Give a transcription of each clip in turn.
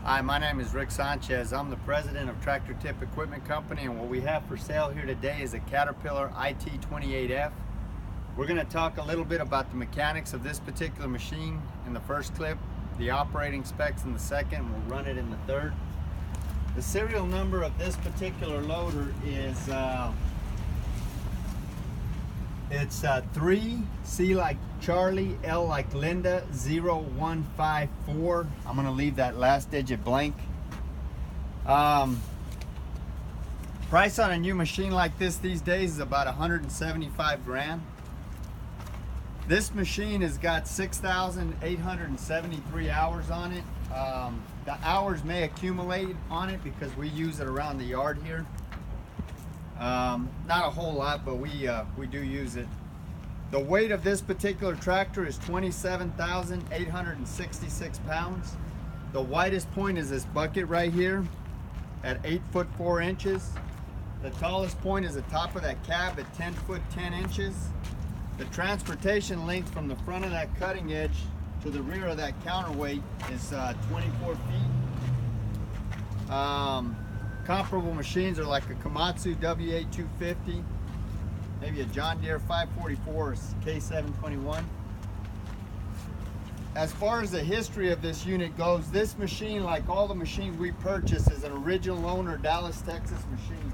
Hi, my name is Rick Sanchez. I'm the president of Tractor Tip Equipment Company, and what we have for sale here today is a Caterpillar IT28F. We're going to talk a little bit about the mechanics of this particular machine in the first clip, the operating specs in the second, and we'll run it in the third. The serial number of this particular loader is 3 C like Charlie, L like Linda, 0154. I'm gonna leave that last digit blank. Price on a new machine like this these days is about 175 grand. This machine has got 6,873 hours on it. The hours may accumulate on it because we use it around the yard here. Not a whole lot, but we do use it. The weight of this particular tractor is 27,866 pounds. The widest point is this bucket right here at 8 foot 4 inches. The tallest point is the top of that cab at 10 foot 10 inches. The transportation length from the front of that cutting edge to the rear of that counterweight is 24 feet. Comparable machines are like a Komatsu WA250, maybe a John Deere 544 or K721. As far as the history of this unit goes, this machine, like all the machines we purchase, is an original owner Dallas, Texas machine.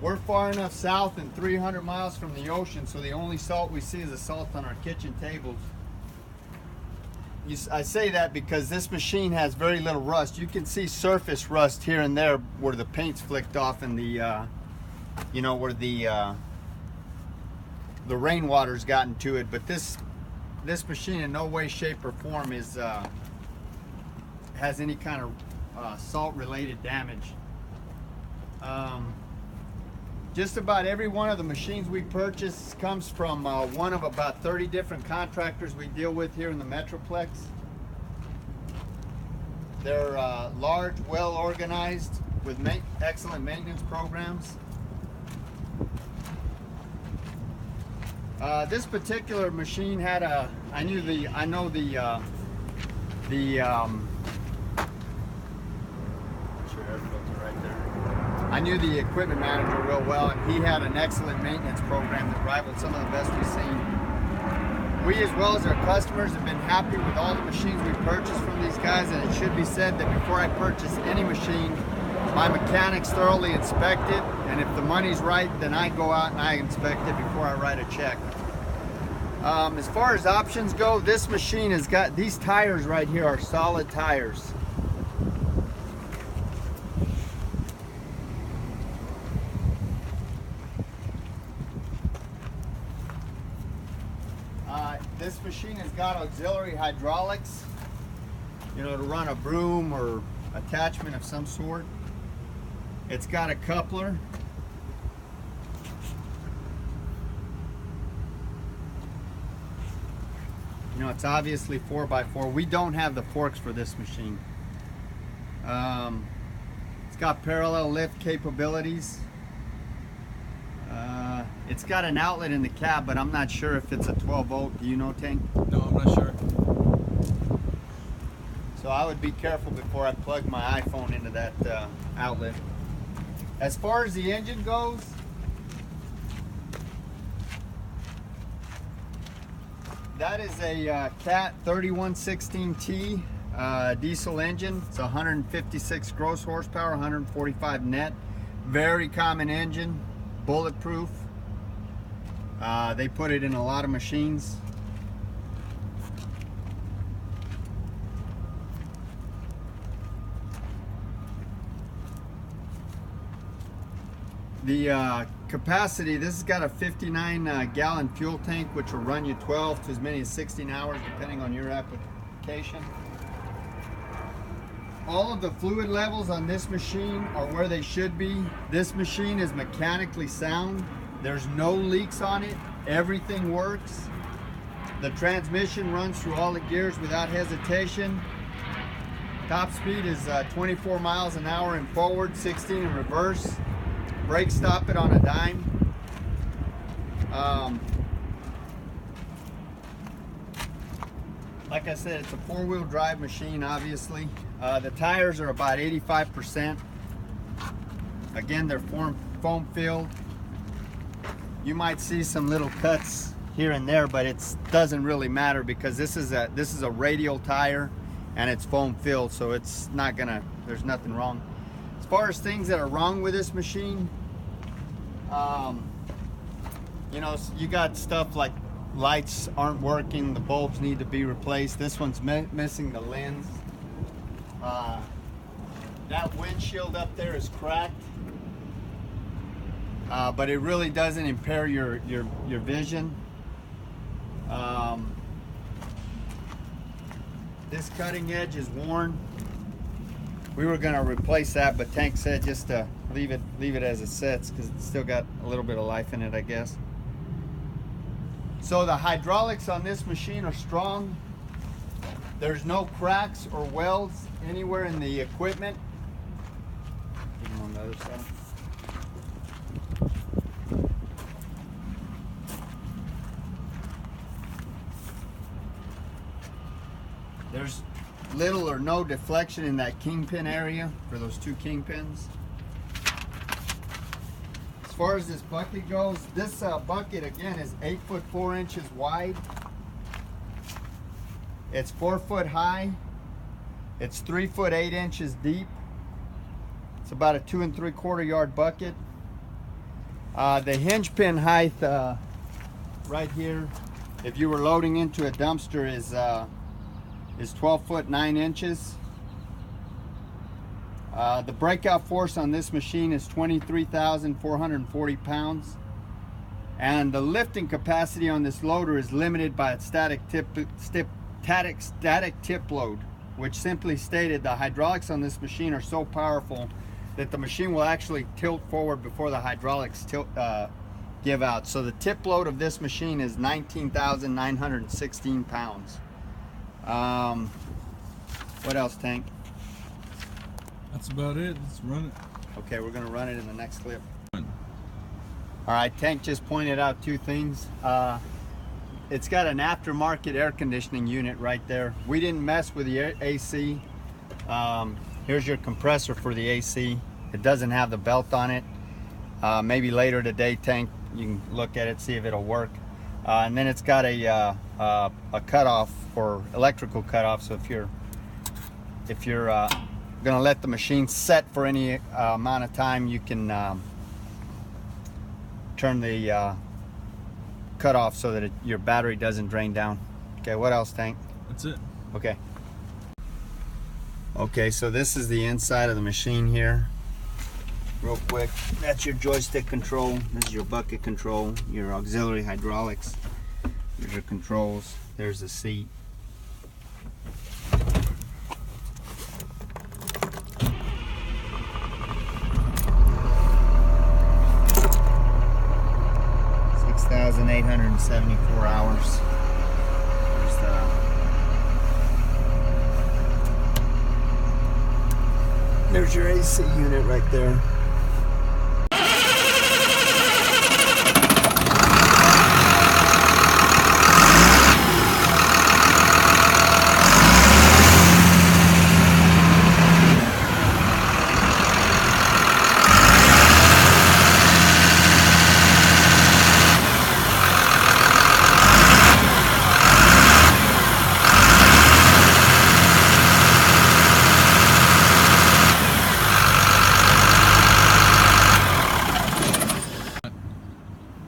We're far enough south and 300 miles from the ocean, so the only salt we see is the salt on our kitchen tables. I say that because this machine has very little rust. You can see surface rust here and there where the paint's flicked off and the, where the rainwater's gotten to it. But this machine in no way, shape, or form is has any kind of salt-related damage. Just about every one of the machines we purchase comes from one of about 30 different contractors we deal with here in the Metroplex. They're large, well organized, with excellent maintenance programs. This particular machine had a, I knew the equipment manager real well, and he had an excellent maintenance program that rivaled some of the best we've seen. We, as well as our customers, have been happy with all the machines we purchased from these guys, and it should be said that before I purchase any machine, my mechanics thoroughly inspect it, and if the money's right, then I go out and I inspect it before I write a check. As far as options go, this machine has got, these tires right here are solid tires. This machine has got auxiliary hydraulics, to run a broom or attachment of some sort. It's got a coupler. It's obviously 4x4. We don't have the forks for this machine. It's got parallel lift capabilities. It's got an outlet in the cab, but I'm not sure if it's a 12 volt. Do you know, Tank? No, I'm not sure. So I would be careful before I plug my iPhone into that outlet. As far as the engine goes, that is a Cat 3116T diesel engine. It's 156 gross horsepower, 145 net. Very common engine, bulletproof. They put it in a lot of machines. The capacity, this has got a 59 gallon fuel tank, which will run you 12 to as many as 16 hours depending on your application. All of the fluid levels on this machine are where they should be. This machine is mechanically sound. There's no leaks on it. Everything works. The transmission runs through all the gears without hesitation. Top speed is 24 miles an hour in forward, 16 in reverse. Brake stop it on a dime. like I said, it's a 4-wheel drive machine, obviously. The tires are about 85%. Again, they're foam filled. You might see some little cuts here and there, but it doesn't really matter because this is a radial tire and it's foam filled, so it's not gonna, there's nothing wrong. As far as things that are wrong with this machine, you know, you got stuff like lights aren't working, the bulbs need to be replaced. This one's missing the lens. That windshield up there is cracked, but it really doesn't impair your vision. This cutting edge is worn. We were going to replace that, but Tank said just to leave it as it sits because it's still got a little bit of life in it, I guess. So the hydraulics on this machine are strong. There's no cracks or welds anywhere in the equipment. Give them on the other side. There's little or no deflection in that kingpin area for those 2 kingpins. As far as this bucket goes, this bucket again is 8 foot 4 inches wide. It's 4 foot high. It's 3 foot 8 inches deep. It's about a 2 3/4 yard bucket. The hinge pin height right here, if you were loading into a dumpster, is 12 foot 9 inches. The breakout force on this machine is 23,440 pounds. And the lifting capacity on this loader is limited by its static tip load, which simply stated the hydraulics on this machine are so powerful that the machine will actually tilt forward before the hydraulics give out. So the tip load of this machine is 19,916 pounds. What else, Tank? That's about it. Let's run it. Okay, we're gonna run it in the next clip. All right, Tank just pointed out 2 things. It's got an aftermarket air conditioning unit right there. We didn't mess with the AC. Here's your compressor for the AC. It doesn't have the belt on it. Maybe later today, Tank, you can look at it, see if it'll work. And then it's got a cutoff for electrical cutoff. So if you're gonna let the machine set for any amount of time, you can turn the cutoff so that your battery doesn't drain down. Okay, what else, Tank? That's it. Okay. Okay, so this is the inside of the machine here. Real quick, that's your joystick control. This is your bucket control, your auxiliary hydraulics. There's your controls. There's the seat. $6,874 hours. There's your AC unit right there.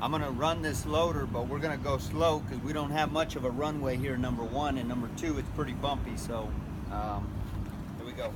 I'm gonna run this loader, but we're gonna go slow because we don't have much of a runway here, number 1, and number 2, it's pretty bumpy, so here we go.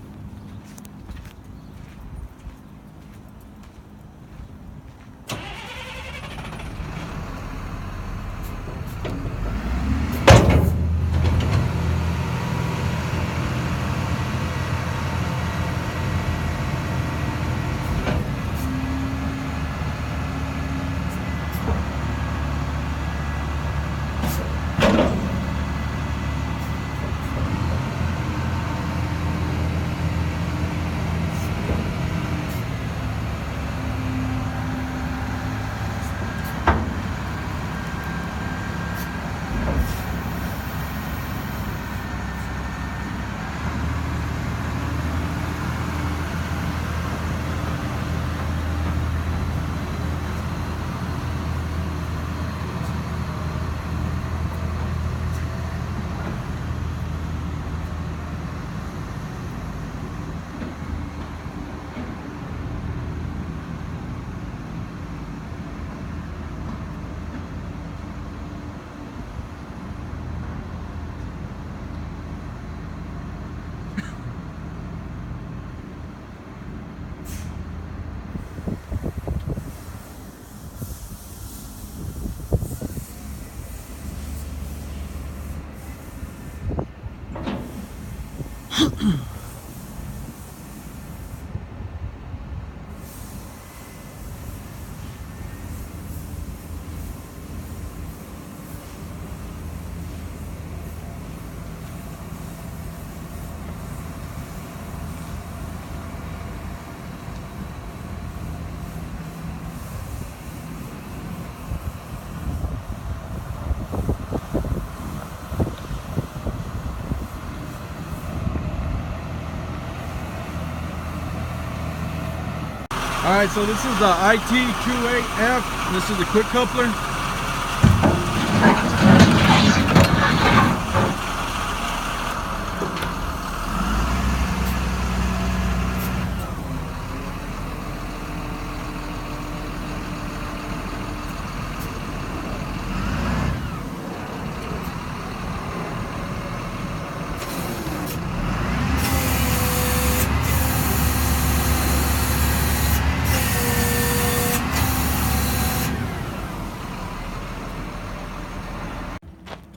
Alright, so this is the IT28F. This is the quick coupler.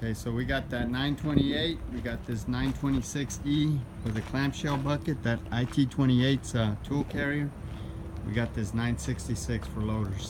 Okay, so we got that 928, we got this 926E with a clamshell bucket, that IT28's tool carrier. We got this 966 for loaders.